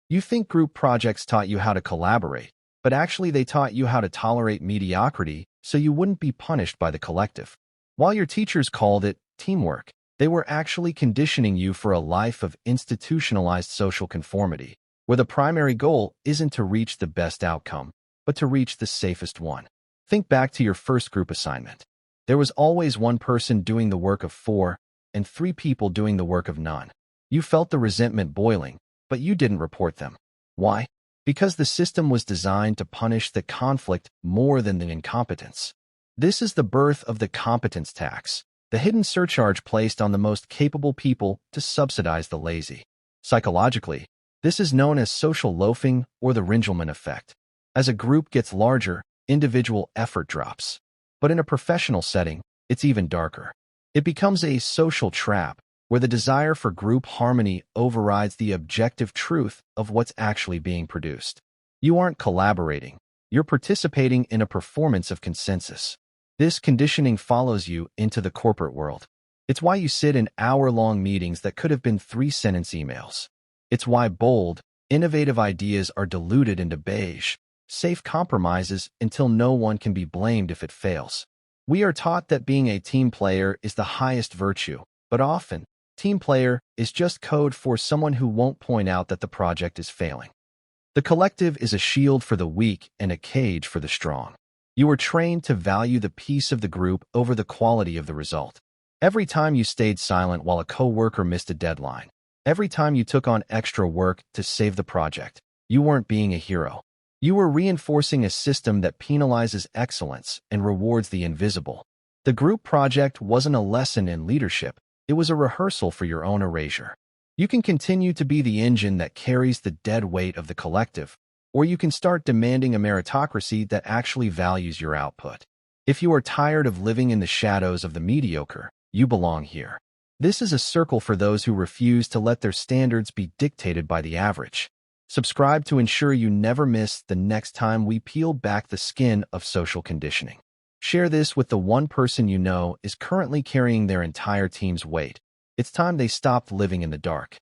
You think group projects taught you how to collaborate, but actually they taught you how to tolerate mediocrity so you wouldn't be punished by the collective. While your teachers called it teamwork, they were actually conditioning you for a life of institutionalized social conformity, where the primary goal isn't to reach the best outcome, but to reach the safest one. Think back to your first group assignment. There was always one person doing the work of four and three people doing the work of none. You felt the resentment boiling, but you didn't report them. Why? Because the system was designed to punish the conflict more than the incompetence. This is the birth of the competence tax, the hidden surcharge placed on the most capable people to subsidize the lazy. Psychologically, this is known as social loafing or the Ringelmann effect. As a group gets larger, individual effort drops. But in a professional setting, it's even darker. It becomes a social trap where the desire for group harmony overrides the objective truth of what's actually being produced. You aren't collaborating. You're participating in a performance of consensus. This conditioning follows you into the corporate world. It's why you sit in hour-long meetings that could have been 3-sentence emails. It's why bold, innovative ideas are diluted into beige, safe compromises until no one can be blamed if it fails. We are taught that being a team player is the highest virtue, but often, team player is just code for someone who won't point out that the project is failing. The collective is a shield for the weak and a cage for the strong. You were trained to value the peace of the group over the quality of the result. Every time you stayed silent while a coworker missed a deadline, every time you took on extra work to save the project, you weren't being a hero. You were reinforcing a system that penalizes excellence and rewards the invisible. The group project wasn't a lesson in leadership, it was a rehearsal for your own erasure. You can continue to be the engine that carries the dead weight of the collective, or you can start demanding a meritocracy that actually values your output. If you are tired of living in the shadows of the mediocre, you belong here. This is a circle for those who refuse to let their standards be dictated by the average. Subscribe to ensure you never miss the next time we peel back the skin of social conditioning. Share this with the one person you know is currently carrying their entire team's weight. It's time they stopped living in the dark.